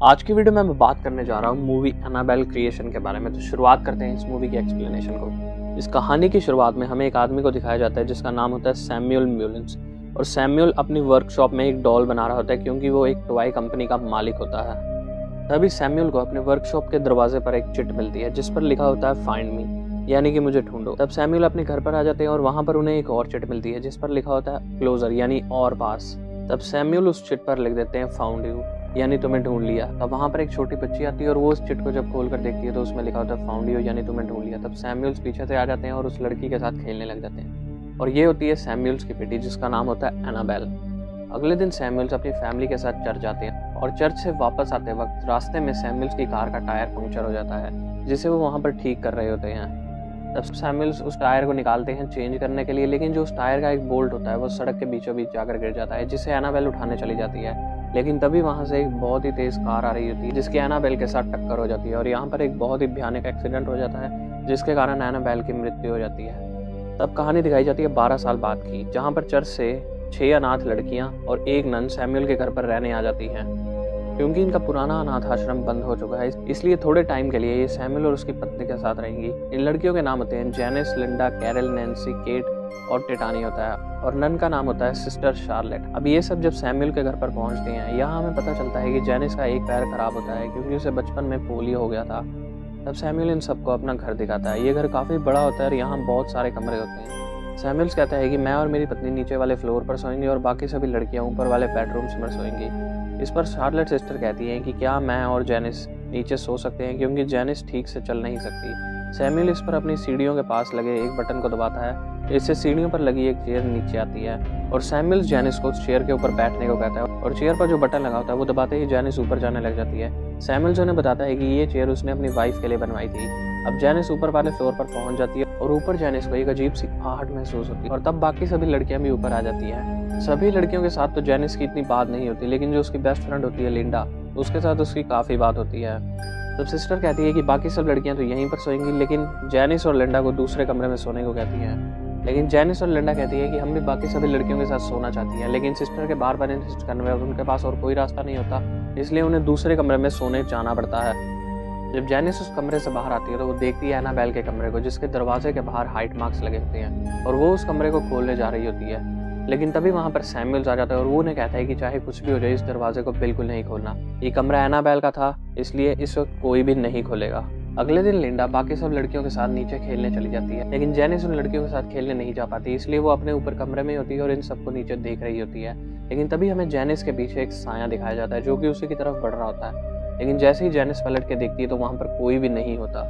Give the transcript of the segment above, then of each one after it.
आज की वीडियो में मैं बात करने जा रहा हूँ मूवी एनाबेल क्रिएशन के बारे में। तो शुरुआत करते हैं इस मूवी की एक्सप्लेनेशन को। इस कहानी की शुरुआत में हमें एक आदमी को दिखाया जाता है जिसका नाम होता है सैमुअल म्यूलिन्स। और सैमुअल अपनी वर्कशॉप में एक डॉल बना रहा होता है क्योंकि वो एक टॉय कंपनी का मालिक होता है। तभी सैमुअल को अपने वर्कशॉप के दरवाजे पर एक चिट मिलती है जिस पर लिखा होता है फाइंड मी, यानी कि मुझे ढूंढो। तब सैमुअल अपने घर पर आ जाते हैं और वहां पर उन्हें एक और चिट मिलती है जिस पर लिखा होता है क्लोजर, यानी और पास। तब सैमुअल उस चिट पर लिख देते हैं फाउंड यू, यानी तुम्हें ढूंढ लिया। तब वहां पर एक छोटी बच्ची आती है और वो उस चिट को जब खोल कर देखती है तो उसमें लिखा होता है फाउंड यू, यानी तुम्हें ढूंढ लिया। तब सैमुअल्स पीछे से आ जाते हैं और उस लड़की के साथ खेलने लग जाते हैं। और ये होती है सैमुअल्स की बेटी जिसका नाम होता है एनाबेल। अगले दिन सैमुअल्स अपनी फैमिली के साथ चर्च जाते हैं और चर्च से वापस आते वक्त रास्ते में सैमुअल्स की कार का टायर पंक्चर हो जाता है जिसे वो वहां पर ठीक कर रहे होते हैं। तब सैमुअल्स उस टायर को निकालते हैं चेंज करने के लिए, लेकिन जो उस टायर का एक बोल्ट होता है वो सड़क के बीचों बीच जाकर गिर जाता है जिसे एनाबेल उठाने चली जाती है। लेकिन तभी वहां से एक बहुत ही तेज कार आ रही होती है जिसकी एनाबेल के साथ टक्कर हो जाती है और यहाँ पर एक बहुत ही भयानक एक्सीडेंट हो जाता है जिसके कारण एनाबेल की मृत्यु हो जाती है। तब कहानी दिखाई जाती है 12 साल बाद की, जहाँ पर चर्च से 6 अनाथ लड़कियां और एक नन सैमुअल के घर पर रहने आ जाती हैं। क्योंकि इनका पुराना अनाथ आश्रम बंद हो चुका है इसलिए थोड़े टाइम के लिए ये सैमुअल और उसकी पत्नी के साथ रहेंगी। इन लड़कियों के नाम होते हैं Janice, Linda, Carol, Nancy, Kate और टिटानी होता है, और नन का नाम होता है सिस्टर शार्लेट। अब ये सब जब सैमुअल के घर पर पहुंचते हैं, यहाँ हमें पता चलता है कि जेनिस का एक पैर खराब होता है क्योंकि उसे बचपन में पोलियो हो गया था। तब सैमुअल इन सबको अपना घर दिखाता है। ये घर काफी बड़ा होता है और यहाँ बहुत सारे कमरे होते हैं। सैमुअल कहता है कि मैं और मेरी पत्नी नीचे वाले फ्लोर पर सोएंगे और बाकी सभी लड़कियां ऊपर वाले बेडरूम्स में सोएंगी। इस पर शार्लेट सिस्टर कहती है कि क्या मैं और जेनिस नीचे सो सकते हैं क्योंकि जेनिस ठीक से चल नहीं सकती। सैमुअल इस पर अपनी सीढ़ियों के पास लगे एक बटन को दबाता है, इससे सीढ़ियों पर लगी एक चेयर नीचे आती है और सैमुअल जेनिस को उस चेयर के ऊपर बैठने को कहता है और चेयर पर जो बटन लगा होता है वो दबाते ही जेनिस ऊपर जाने लग जाती है। सैमुअल उन्हें बताता है कि ये चेयर उसने अपनी वाइफ के लिए बनवाई थी। अब जेनिस ऊपर वाले फ्लोर पर पहुंच जाती है और ऊपर जेनिस को एक अजीब सी आहट महसूस होती है और तब बाकी सभी लड़कियां भी ऊपर आ जाती हैं। सभी लड़कियों के साथ तो जेनिस की इतनी बात नहीं होती, लेकिन जो उसकी बेस्ट फ्रेंड होती है लिंडा, उसके साथ उसकी काफी बात होती है। तब सिस्टर कहती है कि बाकी सब लड़कियां तो यहीं पर सोएंगी, लेकिन जेनिस और लिंडा को दूसरे कमरे में सोने को कहती हैं। लेकिन जेनिस और लिंडा कहती है कि हम भी बाकी सभी लड़कियों के साथ सोना चाहती हैं, लेकिन सिस्टर के बार बार इंसिस्ट करने में उनके पास और कोई रास्ता नहीं होता, इसलिए उन्हें दूसरे कमरे में सोने जाना पड़ता है। जब जेनिस उस कमरे से बाहर आती है तो वो देखती है एनाबेल के कमरे को जिसके दरवाजे के बाहर हाइट मार्क्स लगे होते हैं और वो उस कमरे को खोलने जा रही होती है। लेकिन तभी वहां पर सैमुअल आ जाता है और वो उन्हें कहता है कि चाहे कुछ भी हो जाए इस दरवाजे को बिल्कुल नहीं खोलना। ये कमरा एनाबेल का था इसलिए इस वक्त कोई भी नहीं खोलेगा। अगले दिन लिंडा बाकी सब लड़कियों के साथ नीचे खेलने चली जाती है, लेकिन जेनिस उन लड़कियों के साथ खेलने नहीं जा पाती, इसलिए वो अपने ऊपर कमरे में होती है और इन सबको नीचे देख रही होती है। लेकिन तभी हमें जेनिस के पीछे एक साया दिखाया जाता है जो कि उसी की तरफ बढ़ रहा होता है। लेकिन जैसे ही जेनिस पलट के देखती है तो वहां पर कोई भी नहीं होता।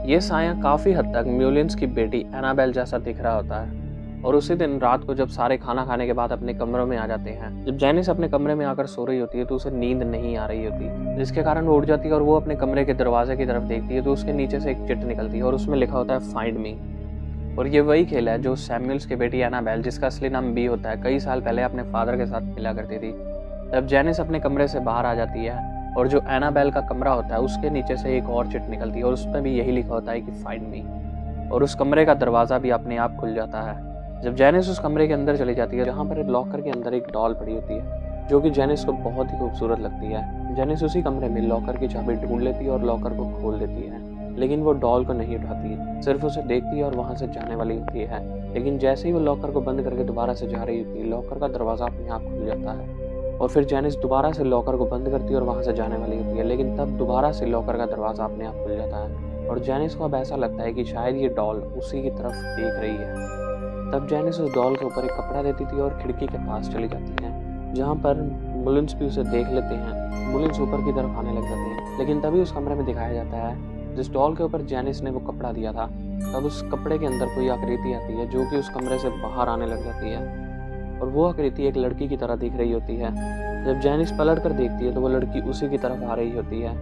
ये साया काफी हद तक म्यूलिन्स की बेटी एनाबेल जैसा दिख रहा होता है। और उसी दिन रात को जब सारे खाना खाने के बाद अपने कमरों में आ जाते हैं, जब जेनिस अपने कमरे में आकर सो रही होती है तो उसे नींद नहीं आ रही होती, जिसके कारण वो उठ जाती है और वो अपने कमरे के दरवाजे की तरफ देखती है तो उसके नीचे से एक चिट निकलती है और उसमें लिखा होता है फाइंड मी। और ये वही खेल है जो सैमुअल्स की बेटी एनाबेल, जिसका असली नाम बी होता है, कई साल पहले अपने फादर के साथ खेला करती थी। तब जेनिस अपने कमरे से बाहर आ जाती है और जो एनाबेल का कमरा होता है उसके नीचे से एक और चिट निकलती है और उसमें भी यही लिखा होता है कि फाइंड मी, और उस कमरे का दरवाजा भी अपने आप खुल जाता है। जब जेनिस उस कमरे के अंदर चली जाती है जहाँ पर एक लॉकर के अंदर एक डॉल पड़ी होती है जो कि जेनिस को बहुत ही खूबसूरत लगती है। जेनिस उसी कमरे में लॉकर की चाबी ढूंढ लेती है और लॉकर को खोल देती है, लेकिन वो डॉल को नहीं उठाती, सिर्फ उसे देखती है और वहां से जाने वाली होती है। लेकिन जैसे ही वो लॉकर को बंद करके दोबारा से जा रही होती है, लॉकर का दरवाजा अपने आप खुल जाता है और फिर जेनिस दोबारा से लॉकर को बंद करती है और वहां से जाने वाली होती है। लेकिन तब दोबारा से लॉकर का दरवाजा अपने आप खुल जाता है और जेनिस को अब ऐसा लगता है कि शायद ये डॉल उसी की तरफ देख रही है। तब जेनिस उस डॉल के ऊपर एक कपड़ा देती थी और खिड़की के पास चली जाती है, जहाँ पर मुलिन्स भी उसे देख लेते हैं। मुलिन्स ऊपर की तरफ आने लग जाते हैं, लेकिन तभी उस कमरे में दिखाया जाता है जिस डॉल के ऊपर जेनिस ने वो कपड़ा दिया था, तब उस कपड़े के अंदर कोई आकृति आती है जो कि उस कमरे से बाहर आने लग जाती है और वो आकृति एक लड़की की तरह दिख रही होती है। जब जेनिस पलट कर देखती है तो वो लड़की उसी की तरफ आ रही होती है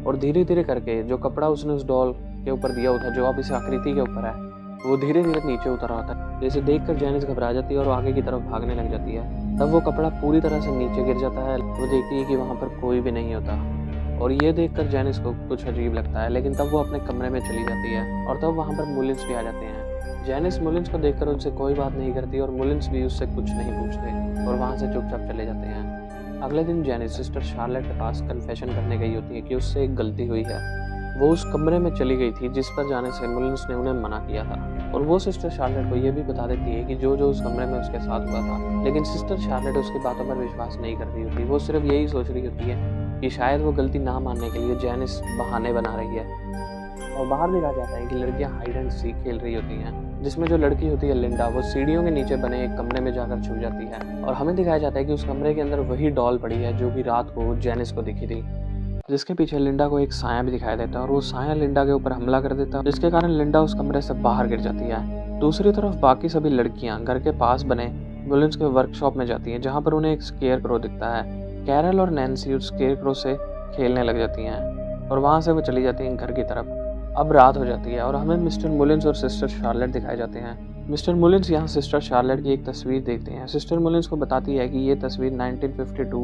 और धीरे धीरे करके जो कपड़ा उसने उस डॉल के ऊपर दिया होता है जो अब इस आकृति के ऊपर है, वो धीरे धीरे नीचे उतर आता है। जैसे देखकर जेनिस घबरा जाती है और आगे की तरफ भागने लग जाती है। तब वो कपड़ा पूरी तरह से नीचे गिर जाता है। वो देखती है कि वहाँ पर कोई भी नहीं होता और ये देखकर जेनिस को कुछ अजीब लगता है, लेकिन तब वो अपने कमरे में चली जाती है और तब वहाँ पर मुलिन्स भी आ जाते हैं। जेनिस मुलिन्स को देखकर उनसे कोई बात नहीं करती और मुलिन्स भी उससे कुछ नहीं पूछते और वहाँ से चुपचाप चले जाते हैं। अगले दिन जेनिस सिस्टर शार्लेट के पास कन्फेशन करने गई होती है कि उससे एक गलती हुई है। वो उस कमरे में चली गई थी जिस पर जाने से मुलिन्स ने उन्हें मना किया था, और वो सिस्टर शार्लेट को ये भी बता देती है कि जो जो उस कमरे में उसके साथ हुआ था। लेकिन सिस्टर शार्लेट उसकी बातों पर विश्वास नहीं कर रही होती। वो सिर्फ यही सोच रही होती है कि शायद वो गलती ना मानने के लिए जेनिस बहाने बना रही है। और बाहर दिखाया जाता है कि लड़कियां हाइड एंड सीक खेल रही होती हैं, जिसमें जो लड़की होती है लिंडा, वो सीढ़ियों के नीचे बने एक कमरे में जाकर छुप जाती है। और हमें दिखाया जाता है कि उस कमरे के अंदर वही डॉल पड़ी है जो कि रात को जेनिस को दिखी थी, जिसके पीछे लिंडा को एक साया भी दिखाई देता है, और वो साया लिंडा के ऊपर हमला कर देता है, जिसके कारण लिंडा उस कमरे से बाहर गिर जाती है। दूसरी तरफ बाकी सभी लड़कियां घर के पास बने मुलिन्स के वर्कशॉप में जाती हैं, जहां पर उन्हें एक स्केयर क्रो दिखता है। कैरल और नैन्सी उस स्केयर क्रो से खेलने लग जाती हैं और वहां से वो चली जाती हैं घर की तरफ। अब रात हो जाती है और हमें मिस्टर मुलिन्स और सिस्टर शार्लेट दिखाए जाते हैं। मिस्टर मुलिन्स यहाँ सिस्टर शार्लेट की एक तस्वीर देखते हैं। सिस्टर मुलिन्स को बताती है कि ये तस्वीर 1952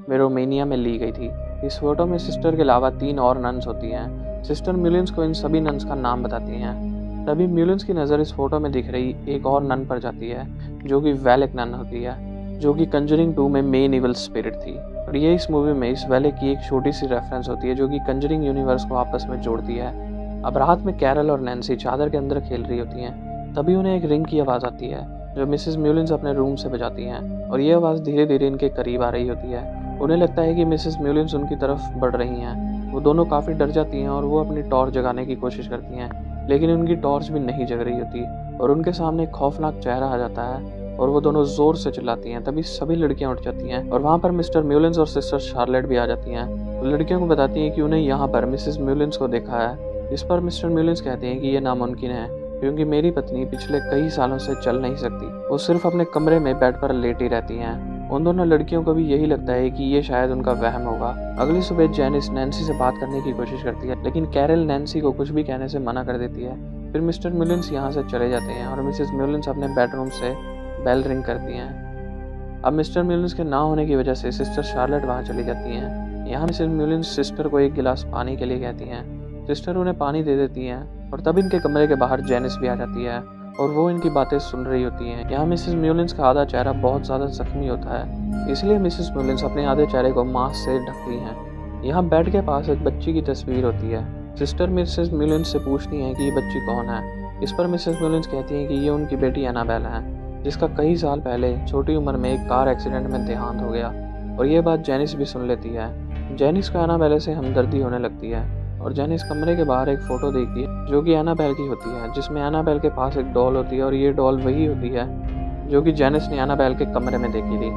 में रोमेनिया में ली गई थी। इस फोटो में सिस्टर के अलावा 3 और नन्स होती हैं। सिस्टर मुलिन्स को इन सभी नन्स का नाम बताती हैं। तभी मुलिन्स की नज़र इस फोटो में दिख रही एक और नन पर जाती है, जो कि वैलेक नन होती है, जो कि कंजरिंग 2 में मेन इवल स्पिरिट थी। और ये इस मूवी में इस वैलेक की एक छोटी सी रेफरेंस होती है, जो कि कंजरिंग यूनिवर्स को आपस में जोड़ती है। अब रात में कैरल और नैन्सी चादर के अंदर खेल रही होती हैं। तभी उन्हें एक रिंग की आवाज़ आती है, जो मिसेस मुलिन्स अपने रूम से बजाती हैं, और ये आवाज़ धीरे धीरे इनके करीब आ रही होती है। उन्हें लगता है कि मिसेस मुलिन्स उनकी तरफ बढ़ रही हैं। वो दोनों काफ़ी डर जाती हैं और वो अपनी टॉर्च जगाने की कोशिश करती हैं, लेकिन उनकी टॉर्च भी नहीं जग रही होती, और उनके सामने एक खौफनाक चेहरा आ जाता है और वो दोनों जोर से चिल्लाती हैं। तभी सभी लड़कियां उठ जाती हैं और वहाँ पर मिस्टर मुलिन्स और सिस्टर शार्लेट भी आ जाती हैं। वो लड़कियों को बताती हैं कि उन्हें यहाँ पर मिसेस मुलिन्स को देखा है। इस पर मिस्टर मुलिन्स कहते हैं कि ये नामुमकिन है, क्योंकि मेरी पत्नी पिछले कई सालों से चल नहीं सकती, वो सिर्फ अपने कमरे में बेड पर लेटी रहती हैं। उन दोनों लड़कियों को भी यही लगता है कि ये शायद उनका वहम होगा। अगली सुबह जेनिस नैन्सी से बात करने की कोशिश करती है, लेकिन कैरल नैन्सी को कुछ भी कहने से मना कर देती है। फिर मिस्टर मुलिन्स यहाँ से चले जाते हैं और मिसेस मुलिन्स अपने बेडरूम से बेल रिंग करती हैं। अब मिस्टर मुलिन्स के ना होने की वजह से सिस्टर शार्लेट वहाँ चली जाती हैं। यहाँ मिसेस मुलिन्स सिस्टर को एक गिलास पानी के लिए कहती हैं। सिस्टर उन्हें पानी दे देती हैं और तब इनके कमरे के बाहर जेनिस भी आ जाती है और वो इनकी बातें सुन रही होती हैं। यहाँ मिसेस मुलिन्स का आधा चेहरा बहुत ज़्यादा जख्मी होता है, इसलिए मिसेस मुलिन्स अपने आधे चेहरे को मास्क से ढकती हैं। यहाँ बेड के पास एक बच्ची की तस्वीर होती है। सिस्टर मिसेस मुलिन्स से पूछती हैं कि ये बच्ची कौन है। इस पर मिसेस मुलिन्स कहती हैं कि ये उनकी बेटी एनाबेल है, जिसका कई साल पहले छोटी उम्र में एक कार एक्सीडेंट में देहांत हो गया। और ये बात जेनिस भी सुन लेती है। जेनिस को एनाबेल से हमदर्दी होने लगती है और जेनिस कमरे के बाहर एक फ़ोटो देखती है, जो कि एनाबेल की होती है, जिसमें एनाबेल के पास एक डॉल होती है, और ये डॉल वही होती है जो कि जेनिस ने एनाबेल के कमरे में देखी थी।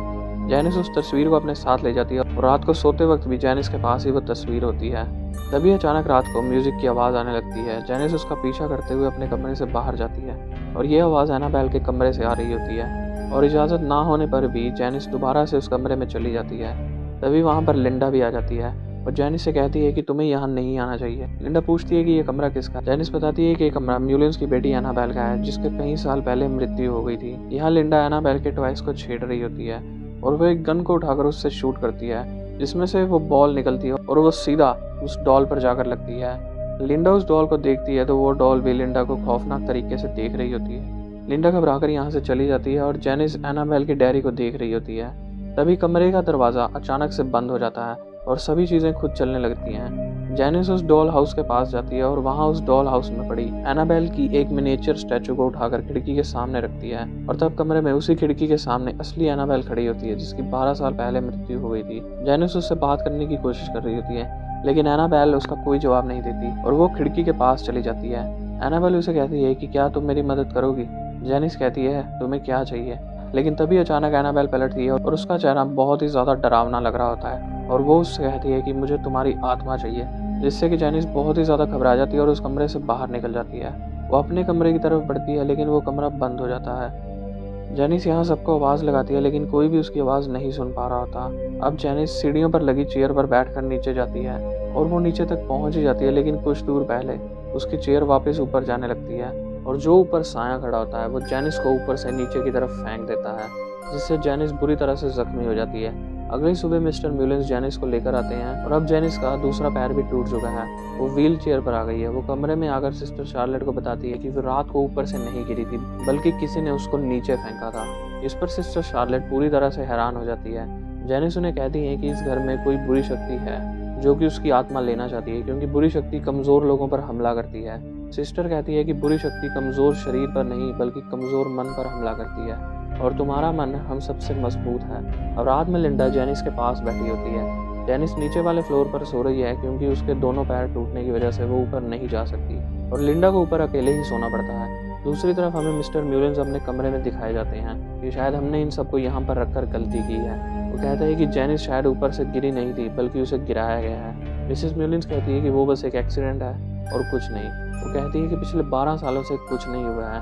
जेनिस उस तस्वीर को अपने साथ ले जाती है और रात को सोते वक्त भी जेनिस के पास ही वो तस्वीर होती है। तभी अचानक रात को म्यूज़िक की आवाज़ आने लगती है। जेनिस उसका पीछा करते हुए अपने कमरे से बाहर जाती है और ये आवाज़ एनाबेल के कमरे से आ रही होती है, और इजाज़त ना होने पर भी जेनिस दोबारा से उस कमरे में चली जाती है। तभी वहाँ पर लिंडा भी आ जाती है और जेनिस से कहती है कि तुम्हें यहाँ नहीं आना चाहिए। लिंडा पूछती है कि ये कमरा किसका है। जेनिस बताती है कि ये कमरा मुलिन्स की बेटी एनाबेल का है, जिसके कई साल पहले मृत्यु हो गई थी। यहाँ लिंडा एनाबेल के टॉयज को छेड़ रही होती है और वह एक गन को उठाकर उससे शूट करती है, जिसमें से वो बॉल निकलती है और वो सीधा उस डॉल पर जाकर लगती है। लिंडा उस डॉल को देखती है तो वो डॉल भी लिंडा को खौफनाक तरीके से देख रही होती है। लिंडा घबराकर यहाँ से चली जाती है और जेनिस एनाबेल की डायरी को देख रही होती है। तभी कमरे का दरवाज़ा अचानक से बंद हो जाता है और सभी चीज़ें खुद चलने लगती हैं। जेनिस उस डॉल हाउस के पास जाती है और वहाँ उस डॉल हाउस में पड़ी एनाबेल की एक मिनिएचर स्टैचू को उठाकर खिड़की के सामने रखती है, और तब कमरे में उसी खिड़की के सामने असली एनाबेल खड़ी होती है, जिसकी 12 साल पहले मृत्यु हो गई थी। जेनिस उससे बात करने की कोशिश कर रही होती है, लेकिन एनाबेल उसका कोई जवाब नहीं देती और वो खिड़की के पास चली जाती है। एनाबेल उसे कहती है कि क्या तुम मेरी मदद करोगी। जेनिस कहती है तुम्हें क्या चाहिए, लेकिन तभी अचानक एनाबेल पलटती है और उसका चेहरा बहुत ही ज़्यादा डरावना लग रहा होता है और वो उससे कहती है कि मुझे तुम्हारी आत्मा चाहिए, जिससे कि जेनिस बहुत ही ज़्यादा घबरा जाती है और उस कमरे से बाहर निकल जाती है। वो अपने कमरे की तरफ बढ़ती है, लेकिन वो कमरा बंद हो जाता है। जेनिस यहाँ सबको आवाज़ लगाती है, लेकिन कोई भी उसकी आवाज़ नहीं सुन पा रहा होता। अब जेनिस सीढ़ियों पर लगी चेयर पर बैठकर नीचे जाती है और वो नीचे तक पहुँच ही जाती है, लेकिन कुछ दूर पहले उसकी चेयर वापस ऊपर जाने लगती है और जो ऊपर साया खड़ा होता है वो जेनिस को ऊपर से नीचे की तरफ फेंक देता है, जिससे जेनिस बुरी तरह से जख्मी हो जाती है। अगली सुबह मिस्टर मुलिन्स जेनिस को लेकर आते हैं और अब जेनिस का दूसरा पैर भी टूट चुका है। वो व्हील चेयर पर आ गई है। वो कमरे में आकर सिस्टर शार्लेट को बताती है कि वो रात को ऊपर से नहीं गिरी थी, बल्कि किसी ने उसको नीचे फेंका था। इस पर सिस्टर शार्लेट पूरी तरह से हैरान हो जाती है। जेनिस उन्हें कहती है कि इस घर में कोई बुरी शक्ति है जो कि उसकी आत्मा लेना चाहती है, क्योंकि बुरी शक्ति कमज़ोर लोगों पर हमला करती है। सिस्टर कहती है कि बुरी शक्ति कमज़ोर शरीर पर नहीं बल्कि कमज़ोर मन पर हमला करती है, और तुम्हारा मन हम सबसे मजबूत है। और रात में लिंडा जेनिस के पास बैठी होती है। जेनिस नीचे वाले फ्लोर पर सो रही है क्योंकि उसके दोनों पैर टूटने की वजह से वो ऊपर नहीं जा सकती, और लिंडा को ऊपर अकेले ही सोना पड़ता है। दूसरी तरफ हमें मिस्टर म्यूलिन्स अपने कमरे में दिखाए जाते हैं कि शायद हमने इन सबको यहाँ पर रखकर गलती की है। वो कहते हैं कि जेनिस शायद ऊपर से गिरी नहीं थी बल्कि उसे गिराया गया है। मिसेस म्यूलिन्स कहती है कि वो बस एक एक्सीडेंट है और कुछ नहीं। वो कहती है कि पिछले 12 सालों से कुछ नहीं हुआ है।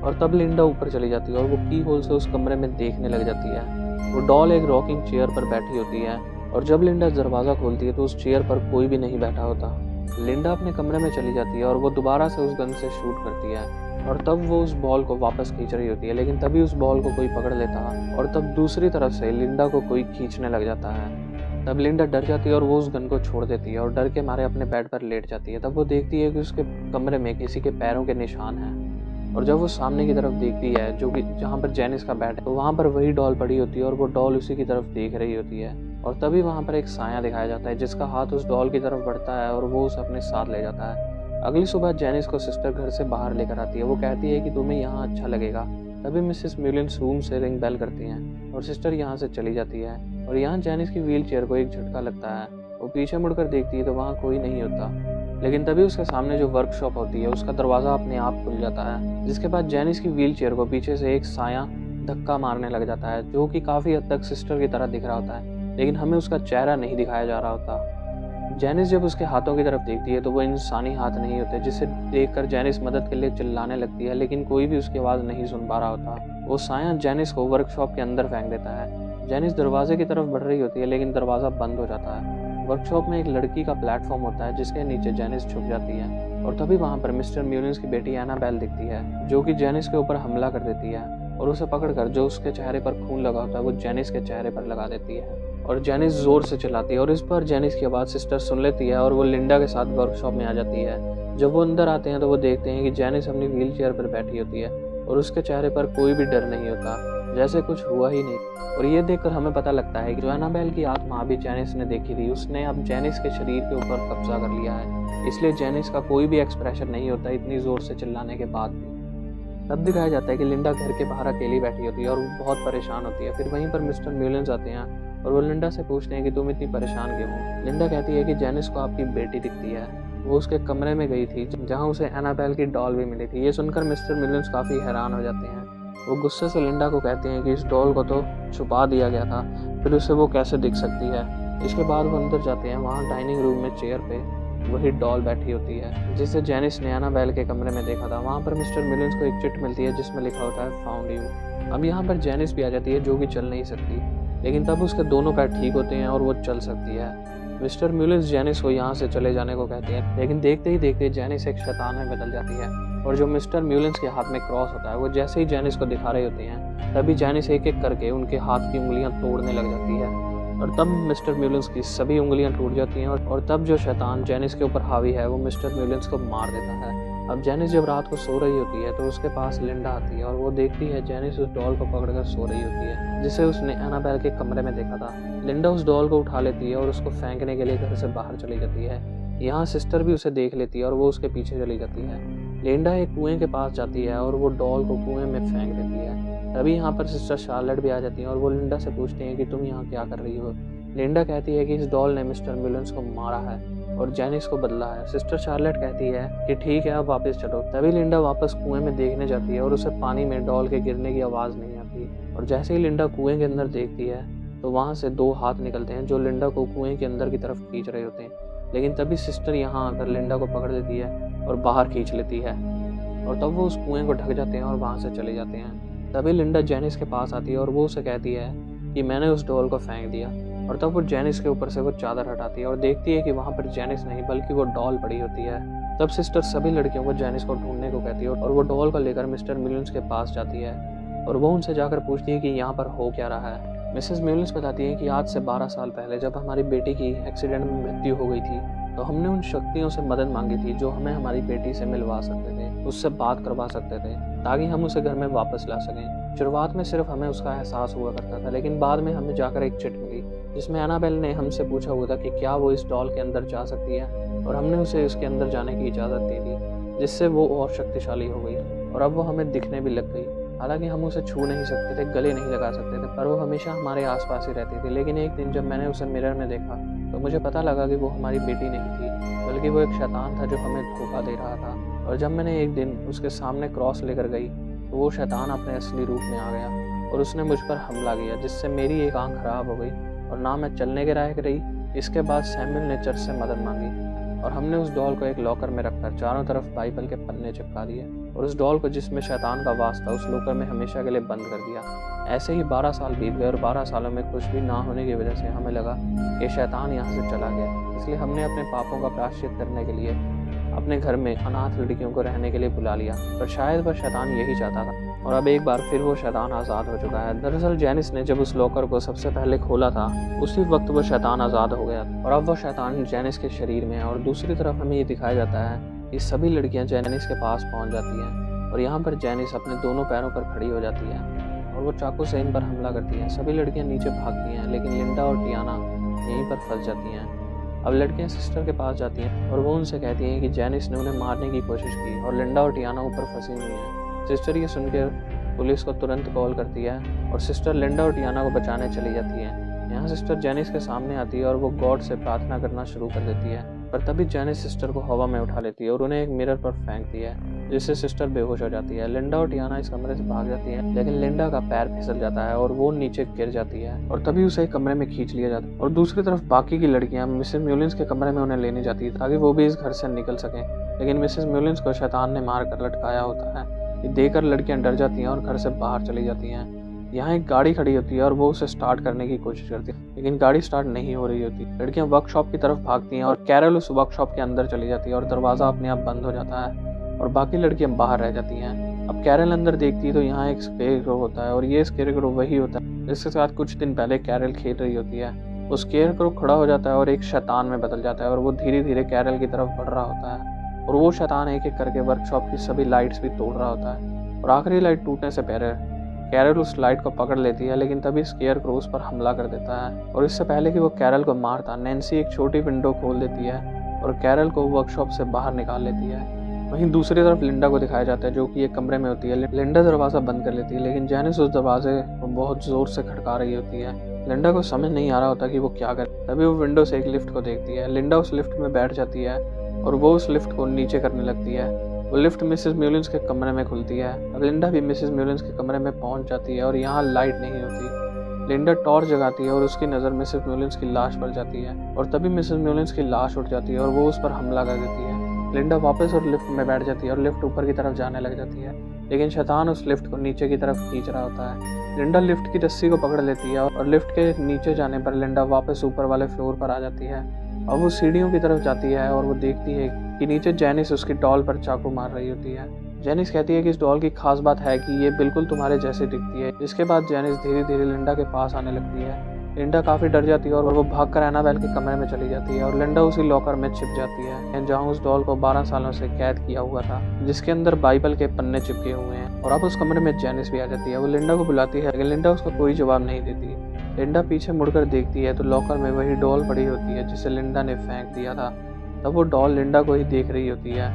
और तब लिंडा ऊपर चली जाती है और वो की होल से उस कमरे में देखने लग जाती है। वो डॉल एक रॉकिंग चेयर पर बैठी होती है, और जब लिंडा दरवाज़ा खोलती है तो उस चेयर पर कोई भी नहीं बैठा होता। लिंडा अपने कमरे में चली जाती है और वो दोबारा से उस गन से शूट करती है, और तब वो उस बॉल को वापस खींच रही होती है, लेकिन तभी उस बॉल को कोई पकड़ लेता है, और तब दूसरी तरफ से लिंडा को कोई खींचने लग जाता है। तब लिंडा डर जाती है और वो उस गन को छोड़ देती है और डर के मारे अपने बेड पर लेट जाती है। तब वो देखती है कि उसके कमरे में किसी के पैरों के निशान हैं, और जब वो सामने की तरफ देखती है जो कि जहाँ पर जेनिस का बेड है, तो वहाँ पर वही डॉल पड़ी होती है और वो डॉल उसी की तरफ देख रही होती है। और तभी वहाँ पर एक साया दिखाया जाता है जिसका हाथ उस डॉल की तरफ बढ़ता है और वो उसे अपने साथ ले जाता है। अगली सुबह जेनिस को सिस्टर घर से बाहर लेकर आती है। वो कहती है कि तुम्हें यहाँ अच्छा लगेगा। तभी मिसेस म्यूलिन्स रूम से रिंग बेल करती हैं और सिस्टर यहाँ से चली जाती है, और यहाँ जेनिस की व्हील चेयर को एक झटका लगता है। वो पीछे मुड़कर देखती है तो वहाँ कोई नहीं होता, लेकिन तभी उसके सामने जो वर्कशॉप होती है उसका दरवाज़ा अपने आप खुल जाता है, जिसके बाद जेनिस की व्हील चेयर को पीछे से एक साया धक्का मारने लग जाता है जो कि काफ़ी हद तक सिस्टर की तरह दिख रहा होता है, लेकिन हमें उसका चेहरा नहीं दिखाया जा रहा होता। जेनिस जब उसके हाथों की तरफ देखती है तो वो इंसानी हाथ नहीं होते, जिसे देखकर जेनिस मदद के लिए चिल्लाने लगती है, लेकिन कोई भी उसकी आवाज़ नहीं सुन पा रहा होता। वो साया जेनिस को वर्कशॉप के अंदर फेंक देता है। जेनिस दरवाजे की तरफ बढ़ रही होती है, लेकिन दरवाज़ा बंद हो जाता है। वर्कशॉप में एक लड़की का प्लेटफॉर्म होता है जिसके नीचे जेनिस छुप जाती है, और तभी वहाँ पर मिस्टर म्यूलिन्स की बेटी एनाबेल दिखती है जो कि जेनिस के ऊपर हमला कर देती है, और उसे पकड़कर जो उसके चेहरे पर खून लगा होता है वो जेनिस के चेहरे पर लगा देती है, और जेनिस जोर से चिल्लाती है, और इस पर जेनिस की आवाज़ सिस्टर सुन लेती है और वो लिंडा के साथ वर्कशॉप में आ जाती है। जब वो अंदर आते हैं तो वो देखते हैं कि जेनिस अपनी व्हील चेयर पर बैठी होती है और उसके चेहरे पर कोई भी डर नहीं होता, जैसे कुछ हुआ ही नहीं। और ये देखकर हमें पता लगता है कि जो एनाबेल की आत्मा अभी जेनिस ने देखी थी उसने अब जेनिस के शरीर के ऊपर कब्जा कर लिया है, इसलिए जेनिस का कोई भी एक्सप्रेशन नहीं होता इतनी ज़ोर से चिल्लाने के बाद भी। तब दिखाया जाता है कि लिंडा घर के बाहर अकेली बैठी होती है और वो बहुत परेशान होती है। फिर वहीं पर मिस्टर म्यूलिन्स आते हैं और वो लिंडा से पूछते हैं कि तुम इतनी परेशान क्यों हो। लिंडा कहती है कि जेनिस को आपकी बेटी दिखती है, वो उसके कमरे में गई थी जहाँ उसे एनाबेल की डॉल भी मिली थी। ये सुनकर मिस्टर म्यूलिन्स काफ़ी हैरान हो जाते हैं। वो गुस्से से लिंडा को कहते हैं कि इस डॉल को तो छुपा दिया गया था, फिर उसे वो कैसे दिख सकती है। इसके बाद वो अंदर जाते हैं। वहाँ डाइनिंग रूम में चेयर पे वही डॉल बैठी होती है जिसे जेनिस ने एनाबेल के कमरे में देखा था। वहाँ पर मिस्टर म्यूलिन्स को एक चिट मिलती है जिसमें लिखा होता है फाउंड यू। अब यहाँ पर जेनिस भी आ जाती है जो कि चल नहीं सकती, लेकिन तब उसके दोनों पैर ठीक होते हैं और वो चल सकती है। मिस्टर म्यूलिन्स जेनिस को यहाँ से चले जाने को कहते हैं, लेकिन देखते ही देखते जेनिस एक शैतान में बदल जाती है, और जो मिस्टर म्यूलिन्स के हाथ में क्रॉस होता है वो जैसे ही जेनिस को दिखा रहे होते हैं तभी जेनिस एक एक करके उनके हाथ की उंगलियां तोड़ने लग जाती है, और तब मिस्टर म्यूलिन्स की सभी उंगलियां टूट जाती हैं, और तब जो शैतान जेनिस के ऊपर हावी है वो मिस्टर म्यूलिन्स को मार देता है। अब जेनिस जब रात को सो रही होती है तो उसके पास लिंडा आती है और वो देखती है जेनिस उस डॉल को पकड़कर सो रही होती है जिसे उसने एनाबेल के कमरे में देखा था। लिंडा उस डॉल को उठा लेती है और उसको फेंकने के लिए घर से बाहर चली जाती है। यहाँ सिस्टर भी उसे देख लेती है और वो उसके पीछे चली जाती है। लिंडा एक कुएं के पास जाती है और वो डॉल को कुएं में फेंक देती है। तभी यहाँ पर सिस्टर शार्लेट भी आ जाती है और वो लिंडा से पूछती हैं कि तुम यहाँ क्या कर रही हो। लिंडा कहती है कि इस डॉल ने मिस्टर म्यूलिन्स को मारा है और जेनिस को बदला है। सिस्टर शार्लेट कहती है कि ठीक है अब वापस चलो। तभी लिंडा वापस कुएं में देखने जाती है और उसे पानी में डॉल के गिरने की आवाज़ नहीं आती, और जैसे ही लिंडा कुएं के अंदर देखती है तो वहाँ से 2 हाथ निकलते हैं जो लिंडा को कुएं के अंदर की तरफ खींच रहे होते हैं, लेकिन तभी सिस्टर यहाँ आकर लिंडा को पकड़ लेती है और बाहर खींच लेती है, और तब वो उस कुएं को ढक जाते हैं और वहाँ से चले जाते हैं। तभी लिंडा जेनिस के पास आती है और वो उसे कहती है कि मैंने उस डॉल को फेंक दिया, और तब वो जेनिस के ऊपर से वो चादर हटाती है और देखती है कि वहाँ पर जेनिस नहीं बल्कि वो डॉल पड़ी होती है। तब सिस्टर सभी लड़कियों को जेनिस को ढूंढने को कहती है और वो डॉल को लेकर मिस्टर म्यूलिन्स के पास जाती है और वो उनसे जाकर पूछती है कि यहाँ पर हो क्या रहा है। मिसेस म्यूलिन्स बताती हैं कि आज से 12 साल पहले जब हमारी बेटी की एक्सीडेंट में मृत्यु हो गई थी, तो हमने उन शक्तियों से मदद मांगी थी जो हमें हमारी बेटी से मिलवा सकते थे, उससे बात करवा सकते थे, ताकि हम उसे घर में वापस ला सकें। शुरुआत में सिर्फ हमें उसका एहसास हुआ करता था, लेकिन बाद में हमें जाकर एक चिट मिली जिसमें एनाबेल ने हमसे पूछा हुआ था कि क्या वो इस डॉल के अंदर जा सकती है, और हमने उसे उसके अंदर जाने की इजाज़त दे दी, जिससे वो और शक्तिशाली हो गई और अब वो हमें दिखने भी लग गई। हालांकि हम उसे छू नहीं सकते थे, गले नहीं लगा सकते थे, पर वो हमेशा हमारे आसपास ही रहती थी। लेकिन एक दिन जब मैंने उसे मिरर में देखा तो मुझे पता लगा कि वो हमारी बेटी नहीं थी, बल्कि वो एक शैतान था जो हमें धोखा दे रहा था। और जब मैंने एक दिन उसके सामने क्रॉस लेकर गई तो वो शैतान अपने असली रूप में आ गया और उसने मुझ पर हमला किया, जिससे मेरी एक आंख खराब हो गई और ना मैं चलने के लायक रही। इसके बाद सैमुअल ने चर्च से मदद मांगी और हमने उस डॉल को एक लॉकर में रखकर चारों तरफ बाइबल के पन्ने चिपका दिए और उस डॉल को जिसमें शैतान का वास था उस लॉकर में हमेशा के लिए बंद कर दिया। ऐसे ही 12 साल बीत गए और 12 सालों में कुछ भी ना होने की वजह से हमें लगा कि शैतान यहाँ से चला गया। इसलिए हमने अपने पापों का प्रायश्चित करने के लिए अपने घर में अनाथ लड़कियों को रहने के लिए बुला लिया, पर शायद वह शैतान यही चाहता था और अब एक बार फिर वो शैतान आज़ाद हो चुका है। दरअसल जेनिस ने जब उस लॉकर को सबसे पहले खोला था उसी वक्त वो शैतान आज़ाद हो गया और अब वो शैतान जेनिस के शरीर में है। और दूसरी तरफ हमें ये दिखाया जाता है कि सभी लड़कियां जेनिस के पास पहुंच जाती हैं और यहाँ पर जेनिस अपने दोनों पैरों पर खड़ी हो जाती है और वो चाकू से इन पर हमला करती हैं। सभी लड़कियां नीचे भागती हैं, लेकिन लिंडा और टियाना यहीं पर फंस जाती हैं। अब लड़कियां सिस्टर के पास जाती हैं और वो उनसे कहती हैं कि जेनिस ने उन्हें मारने की कोशिश की और लिंडा और टियाना ऊपर फंसी हुई हैं। सिस्टर ये सुनकर पुलिस को तुरंत कॉल करती है और सिस्टर लिंडा और टियाना को बचाने चली जाती है। यहाँ सिस्टर जेनिस के सामने आती है और वो गॉड से प्रार्थना करना शुरू कर देती है, पर तभी जेनिस सिस्टर को हवा में उठा लेती है और उन्हें एक मिरर पर फेंक दी है, जिससे सिस्टर बेहोश हो जाती है। लिंडा और टियाना इस कमरे से भाग जाती है, लेकिन लिंडा का पैर फिसल जाता है और वो नीचे गिर जाती है और तभी उसे एक कमरे में खींच लिया जाता है। और दूसरी तरफ बाकी की लड़कियां मिसेस म्यूलिन्स के कमरे में उन्हें लेने जाती है ताकि वो भी इस घर से निकल सकें, लेकिन मिसेस म्यूलिन्स को शैतान ने मार कर लटकाया होता है। ये देखकर लड़कियां डर जाती हैं और घर से बाहर चली जाती हैं। यहाँ एक गाड़ी खड़ी होती है और वो उसे स्टार्ट करने की कोशिश करती है, लेकिन गाड़ी स्टार्ट नहीं हो रही होती। लड़कियां वर्कशॉप की तरफ भागती हैं और कैरल उस वर्कशॉप के अंदर चली जाती है और दरवाज़ा अपने आप बंद हो जाता है और बाकी लड़कियां बाहर रह जाती हैं। अब कैरल अंदर देखती है तो यहाँ एक स्केयरक्रो होता है और ये स्केयरक्रो वही होता है जिसके साथ कुछ दिन पहले कैरल खेल रही होती है। वो स्केयरक्रो खड़ा हो जाता है और एक शैतान में बदल जाता है और वो धीरे धीरे कैरल की तरफ बढ़ रहा होता है और वो शैतान एक एक करके वर्कशॉप की सभी लाइट्स भी तोड़ रहा होता है और आखिरी लाइट टूटने से पहले कैरल उस लाइट को पकड़ लेती है, लेकिन तभी स्केयरक्रो उस पर हमला कर देता है और इससे पहले कि वो कैरल को मारता, नैन्सी एक छोटी विंडो खोल देती है और कैरल को वर्कशॉप से बाहर निकाल लेती है। वहीं दूसरी तरफ लिंडा को दिखाया जाता है जो कि एक कमरे में होती है। लिंडा दरवाज़ा बंद कर लेती है, लेकिन जेनिस उस दरवाजे को बहुत ज़ोर से खटका रही होती है। लिंडा को समझ नहीं आ रहा होता कि वो क्या करे, तभी वो विंडो से एक लिफ्ट को देखती है। लिंडा उस लिफ्ट में बैठ जाती है और वो उस लिफ्ट को नीचे करने लगती है। वो लिफ्ट मिसेस म्यूलिन्स के कमरे में खुलती है। अब लिंडा भी मिसेस म्यूलिन्स के कमरे में पहुंच जाती है और यहाँ लाइट नहीं होती। लिंडा टॉर्च जगाती है और उसकी नज़र मिसेस म्यूलिन्स की लाश पर जाती है और तभी मिसेस म्यूलिन्स की लाश उठ जाती है और वो उस पर हमला कर देती है। लिंडा वापस और लिफ्ट में बैठ जाती है और लिफ्ट ऊपर की तरफ जाने लग जाती है, लेकिन शैतान उस लिफ्ट को नीचे की तरफ खींच रहा होता है। लिंडा लिफ्ट की रस्सी को पकड़ लेती है और लिफ्ट के नीचे जाने पर लिंडा वापस ऊपर वाले फ्लोर पर आ जाती है। अब वो सीढ़ियों की तरफ जाती है और वो देखती है कि नीचे जेनिस उसकी डॉल पर चाकू मार रही होती है। जेनिस कहती है कि इस डॉल की खास बात है कि ये बिल्कुल तुम्हारे जैसे दिखती है। इसके बाद जेनिस धीरे धीरे लिंडा के पास आने लगती है। लिंडा काफ़ी डर जाती है और वो भागकर एनाबेल के कमरे में चली जाती है और लिंडा उसी लॉकर में छिप जाती है जहाँ उस डॉल को 12 सालों से कैद किया हुआ था, जिसके अंदर बाइबल के पन्ने चिपके हुए हैं। और अब उस कमरे में जेनिस भी आ जाती है। वो लिंडा को बुलाती है, लेकिन लिंडा उसका कोई जवाब नहीं देती। लिंडा पीछे मुड़कर देखती है तो लॉकर में वही डॉल पड़ी होती है जिसे लिंडा ने फेंक दिया था। तब वो डॉल लिंडा को ही देख रही होती है।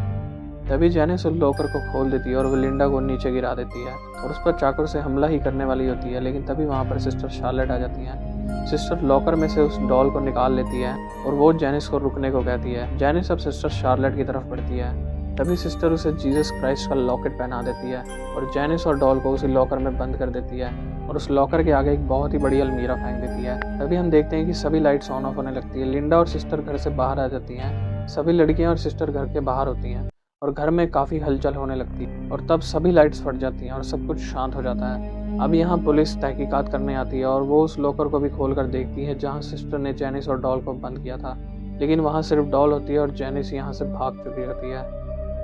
तभी जेनिस उस लॉकर को खोल देती है और वो लिंडा को नीचे गिरा देती है और उस पर चाकू से हमला ही करने वाली होती है, लेकिन तभी वहाँ पर सिस्टर शार्लेट आ जाती हैं। सिस्टर लॉकर में से उस डॉल को निकाल लेती है और वो जेनिस को रुकने को कहती है। जेनिस अब सिस्टर शार्लेट की तरफ बढ़ती है। तभी सिस्टर उसे जीसस क्राइस्ट का लॉकेट पहना देती है और जेनिस और डॉल को उसी लॉकर में बंद कर देती है और उस लॉकर के आगे एक बहुत ही बड़ी अलमीरा फेंक देती है। तभी हम देखते हैं कि सभी लाइट्स ऑन ऑफ होने लगती है। लिंडा और सिस्टर घर से बाहर आ जाती हैं। सभी लड़कियां और सिस्टर घर के बाहर होती हैं और घर में काफ़ी हलचल होने लगती है और तब सभी लाइट्स फट जाती हैं और सब कुछ शांत हो जाता है। अब यहाँ पुलिस तहकीकात करने आती है और वो उस लॉकर को भी खोल कर देखती है जहाँ सिस्टर ने जेनिस और डॉल को बंद किया था, लेकिन वहाँ सिर्फ डॉल होती है और जेनिस यहाँ से भाग चुकी होती है।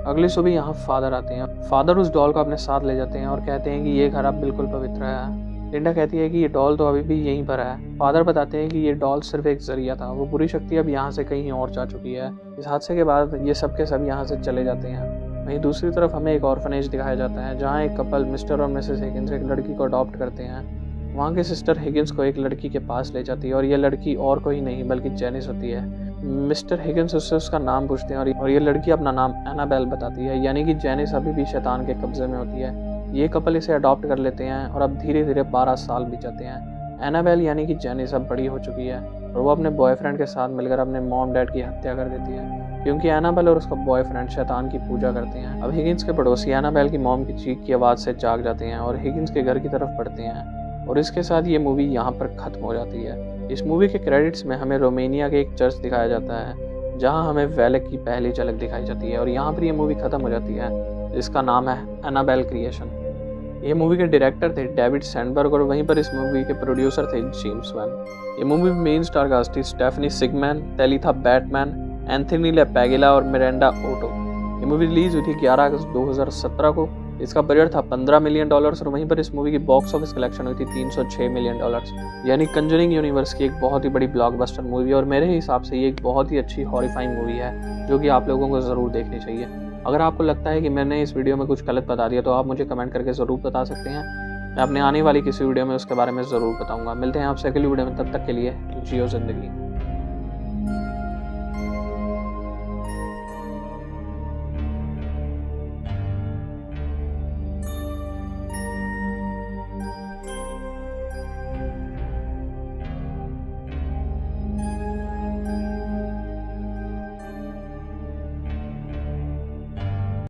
अगली सुबह यहाँ फादर आते हैं। फादर उस डॉल को अपने साथ ले जाते हैं और कहते हैं कि ये घर अब बिल्कुल पवित्र है। लिंडा कहती है कि ये डॉल तो अभी भी यहीं पर है। फादर बताते हैं कि ये डॉल सिर्फ एक जरिया था, वो बुरी शक्ति अब यहाँ से कहीं और जा चुकी है। इस हादसे के बाद ये सब के सब यहाँ से चले जाते हैं। वहीं दूसरी तरफ हमें एक ऑर्फनेज दिखाया जाता है जहाँ एक कपल मिस्टर और मिसेस हिगिंस एक लड़की को अडॉप्ट करते हैं। वहाँ की सिस्टर हिगिंस को एक लड़की के पास ले जाती है और ये लड़की और कोई नहीं बल्कि जेनिस होती है। मिस्टर हिगिंस उससे उसका नाम पूछते हैं और ये लड़की अपना नाम एनाबेल बताती है, यानी कि जेनिस अभी भी शैतान के कब्जे में होती है। ये कपल इसे अडॉप्ट कर लेते हैं और अब धीरे धीरे 12 साल बीत जाते हैं। एनाबेल यानी कि जेनिस अब बड़ी हो चुकी है और वो अपने बॉयफ्रेंड के साथ मिलकर अपने मॉम डैड की हत्या कर देती है, क्योंकि एनाबेल और उसका बॉयफ्रेंड शैतान की पूजा करते हैं। अब हिगिंस के पड़ोसी एनाबेल की मॉम की चीख की आवाज़ से जाग जाते हैं और हिगिंस के घर की तरफ बढ़ते हैं और इसके साथ ये मूवी यहाँ पर ख़त्म हो जाती है। इस मूवी के क्रेडिट्स में हमें रोमेनिया के एक चर्च दिखाया जाता है जहाँ हमें वेलेक की पहली झलक दिखाई जाती है और यहाँ पर ये मूवी ख़त्म हो जाती है, जिसका नाम है एनाबेल क्रिएशन। ये मूवी के डायरेक्टर थे डेविड सैंडबर्ग और वहीं पर इस मूवी के प्रोड्यूसर थे जेम्स वैन। ये मूवी में मेन स्टार कास्ट थी स्टेफनी सिगमैन, टेलिथा बैटमैन, एंथनी लेपेगिला और मिरांडा ओटो। ये मूवी रिलीज हुई थी 11 अगस्त 2017 को। इसका बजट था $15 मिलियन और वहीं पर इस मूवी की बॉक्स ऑफिस कलेक्शन हुई थी $306 मिलियन, यानी कंजरिंग यूनिवर्स की एक बहुत ही बड़ी ब्लॉकबस्टर मूवी। और मेरे हिसाब से ये एक बहुत ही अच्छी हॉरिफाइंग मूवी है जो कि आप लोगों को ज़रूर देखनी चाहिए। अगर आपको लगता है कि मैंने इस वीडियो में कुछ गलत बता दिया तो आप मुझे कमेंट करके ज़रूर बता सकते हैं। मैं अपने आने वाली किसी वीडियो में उसके बारे में ज़रूर बताऊंगा। मिलते हैं आपसे अगली वीडियो में, तब तक के लिए जियो ज़िंदगी।